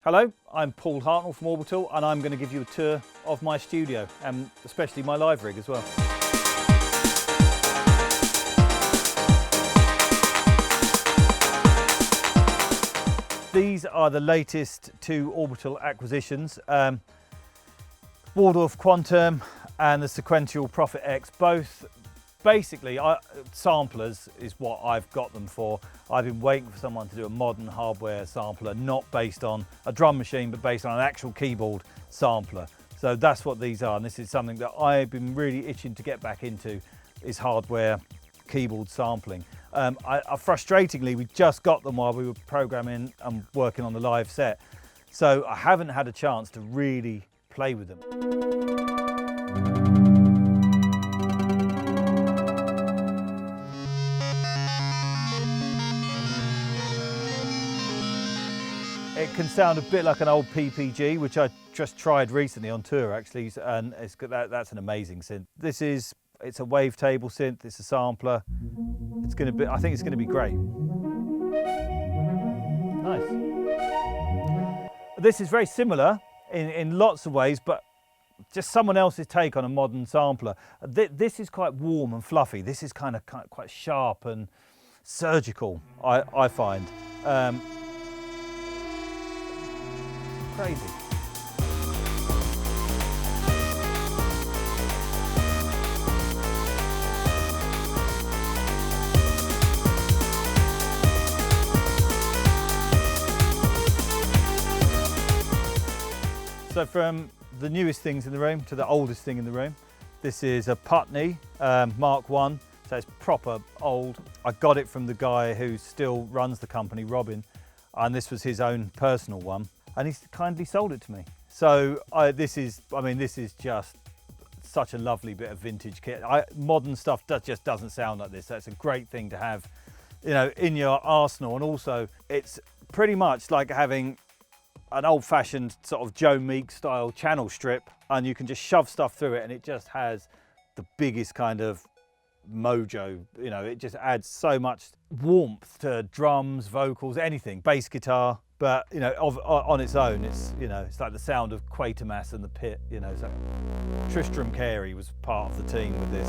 Hello, I'm Paul Hartnoll from Orbital, and I'm going to give you a tour of my studio and especially my live rig as well. These are the latest two Orbital acquisitions, Waldorf Quantum and the Sequential Prophet X. Both basically samplers is what I've got them for. I've been waiting for someone to do a modern hardware sampler, not based on a drum machine, but based on an actual keyboard sampler. So that's what these are, and this is something that I've been really itching to get back into, is hardware keyboard sampling. Frustratingly, we just got them while we were programming and working on the live set, so I haven't had a chance to really play with them. It can sound a bit like an old PPG, which I just tried recently on tour actually, and that's an amazing synth. It's a wavetable synth, it's a sampler. I think it's going to be great. Nice. This is very similar in lots of ways, but just someone else's take on a modern sampler. This is quite warm and fluffy. This is kind of quite sharp and surgical, I find. Crazy. So from the newest things in the room to the oldest thing in the room, this is a Putney Mark 1, so it's proper old. I got it from the guy who still runs the company, Robin, and this was his own personal one, and he's kindly sold it to me. So this is just such a lovely bit of vintage kit. Modern stuff just doesn't sound like this. That's a great thing to have, you know, in your arsenal. And also, it's pretty much like having an old-fashioned sort of Joe Meek style channel strip, and you can just shove stuff through it, and it just has the biggest kind of mojo. You know, it just adds so much warmth to drums, vocals, anything, bass guitar. But you know, on its own, it's like the sound of Quatermass and the Pit. You know, so Tristram Carey was part of the team with this.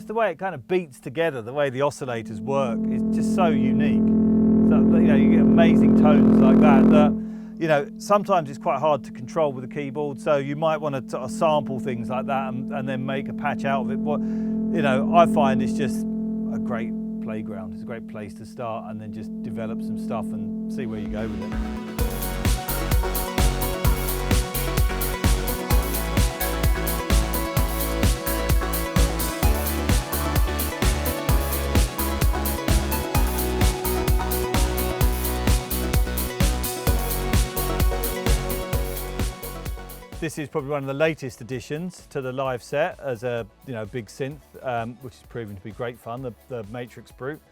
The way it kind of beats together, the way the oscillators work is just so unique. So, you know, you get amazing tones like that, you know, sometimes it's quite hard to control with a keyboard, so you might want to sort of sample things like that and then make a patch out of it. But, you know, I find it's just a great playground. It's a great place to start and then just develop some stuff and see where you go with it. This is probably one of the latest additions to the live set as a big synth, which has proven to be great fun, the Matrix Brute.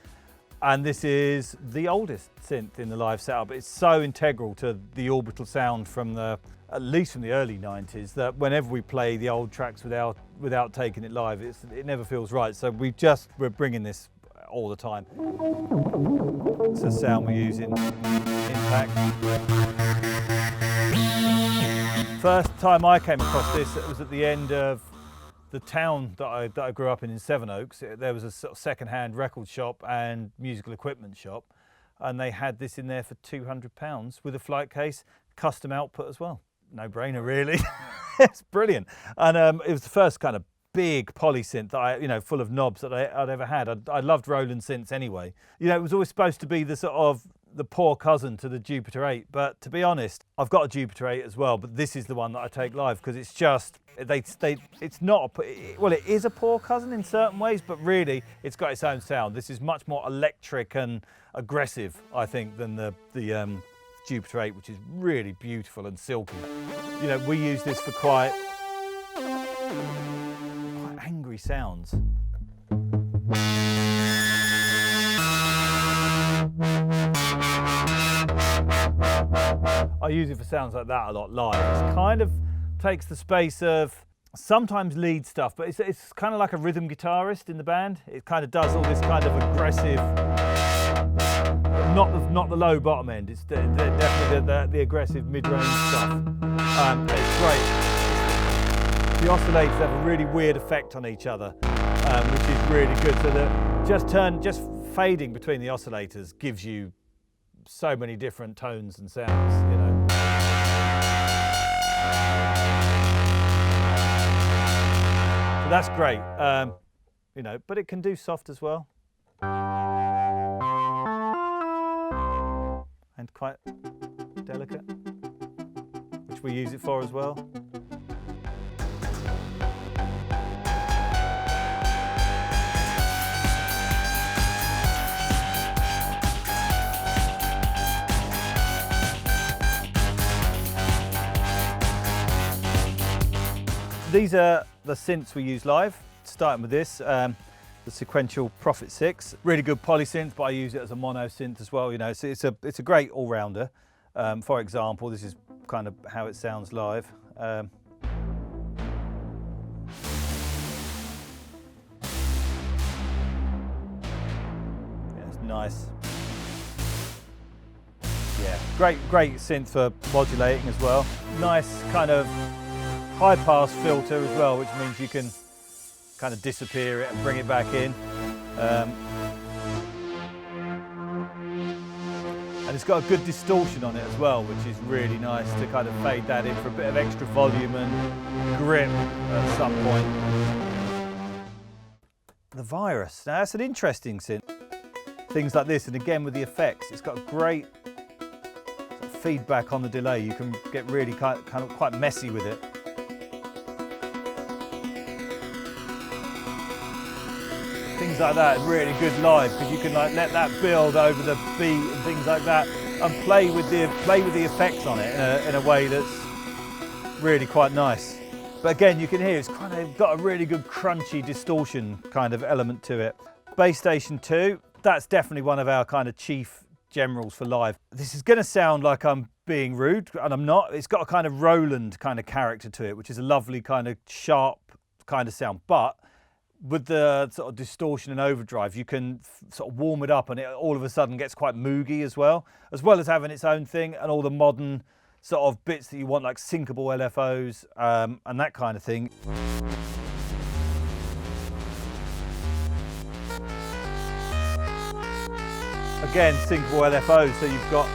And this is the oldest synth in the live setup. It's so integral to the Orbital sound at least from the early 90s, that whenever we play the old tracks without taking it live, it never feels right. So we're bringing this all the time. It's the sound we use in Impact. First time I came across this, it was at the end of the town that I grew up in Sevenoaks. There was a sort of second-hand record shop and musical equipment shop, and they had this in there for £200 with a flight case, custom output as well. No brainer, really. It's brilliant, and it was the first kind of big poly synth that full of knobs that I'd ever had. I loved Roland synths anyway. You know, it was always supposed to be the sort of the poor cousin to the Jupiter-8, but to be honest, I've got a Jupiter-8 as well, but this is the one that I take live because it's just, it's not, well, it is a poor cousin in certain ways, but really it's got its own sound. This is much more electric and aggressive, I think, than the Jupiter-8, which is really beautiful and silky. You know, we use this for quite angry sounds. I use it for sounds like that a lot live. It kind of takes the space of sometimes lead stuff, but it's kind of like a rhythm guitarist in the band. It kind of does all this kind of aggressive, not the low bottom end. It's definitely the aggressive mid-range stuff. It's great. The oscillators have a really weird effect on each other, which is really good. So that just fading between the oscillators gives you so many different tones and sounds, you know. So that's great, you know, but it can do soft as well. And quite delicate, which we use it for as well. These are the synths we use live, starting with this, the Sequential Prophet 6. Really good poly synth, but I use it as a mono synth as well. You know, it's a great all-rounder. For example, this is kind of how it sounds live. Yeah, it's nice. Yeah, great synth for modulating as well. Nice kind of high pass filter as well, which means you can kind of disappear it and bring it back in. And it's got a good distortion on it as well, which is really nice to kind of fade that in for a bit of extra volume and grip at some point. The Virus, now that's an interesting synth. Things like this, and again with the effects, it's got a great sort of feedback on the delay. You can get really kind of quite messy with it. Things like that are really good live because you can like let that build over the beat and things like that, and play with the effects on it in a way that's really quite nice. But again, you can hear it's kind of got a really good crunchy distortion kind of element to it. Bass Station 2, that's definitely one of our kind of chief generals for live. This is going to sound like I'm being rude, and I'm not. It's got a kind of Roland kind of character to it, which is a lovely kind of sharp kind of sound, but with the sort of distortion and overdrive, you can sort of warm it up and it all of a sudden gets quite moogy as well as having its own thing and all the modern sort of bits that you want, like syncable LFOs and that kind of thing. Again, syncable LFOs, so you've got,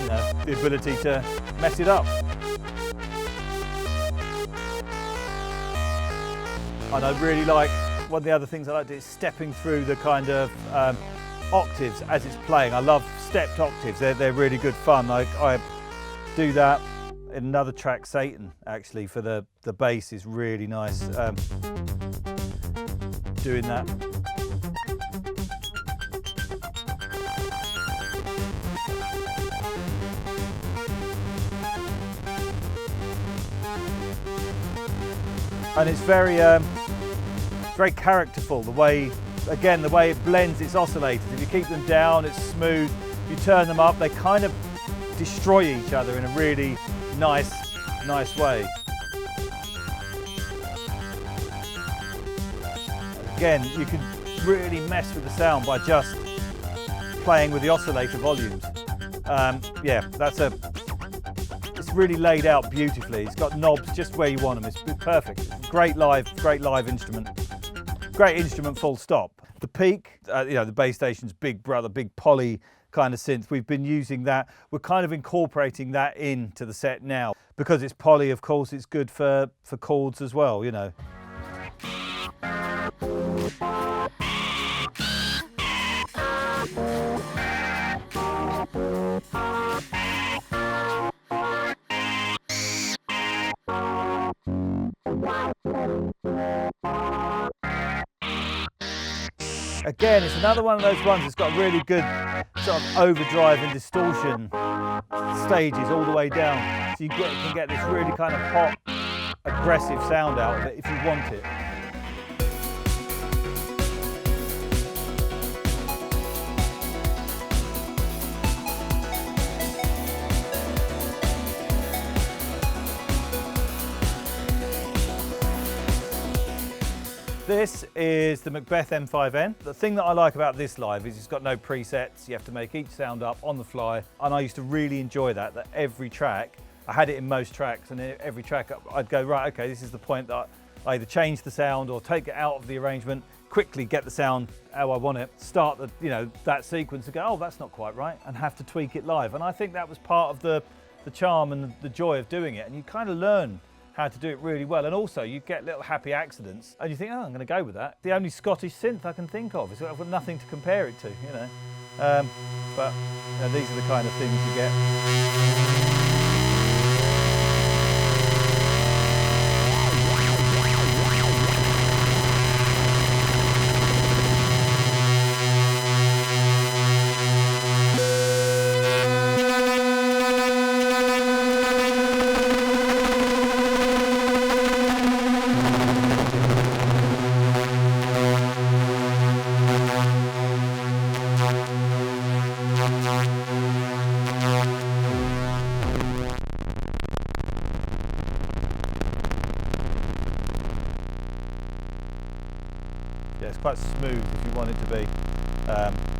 you know, the ability to mess it up. And I really like, one of the other things I like to do is stepping through the kind of octaves as it's playing. I love stepped octaves, they're really good fun. I do that in another track, Satan, actually, for the bass is really nice doing that. And it's very characterful, the way it blends its oscillators. If you keep them down, it's smooth. If you turn them up, they kind of destroy each other in a really nice way. Again, you can really mess with the sound by just playing with the oscillator volumes. Yeah, it's really laid out beautifully. It's got knobs just where you want them. It's perfect. Great live instrument. Great instrument, full stop. The Peak, you know, the Bass Station's big brother, big poly kind of synth. We've been using that. We're kind of incorporating that into the set now. Because it's poly, of course, it's good for chords as well, you know. Again, it's another one of those ones that's got really good sort of overdrive and distortion stages all the way down. So you can get this really kind of hot, aggressive sound out of it if you want it. This is the Macbeth M5N. The thing that I like about this live is it's got no presets. You have to make each sound up on the fly. And I used to really enjoy that every track, I had it in most tracks, and every track I'd go, right, okay, this is the point that I either change the sound or take it out of the arrangement, quickly get the sound how I want it, start that sequence and go, oh, that's not quite right, and have to tweak it live. And I think that was part of the charm and the joy of doing it. And you kind of learn how to do it really well, and also you get little happy accidents and you think, oh, I'm going to go with that. The only Scottish synth I can think of, I've got nothing to compare it to, but these are the kind of things you get. Yeah, it's quite smooth if you want it to be.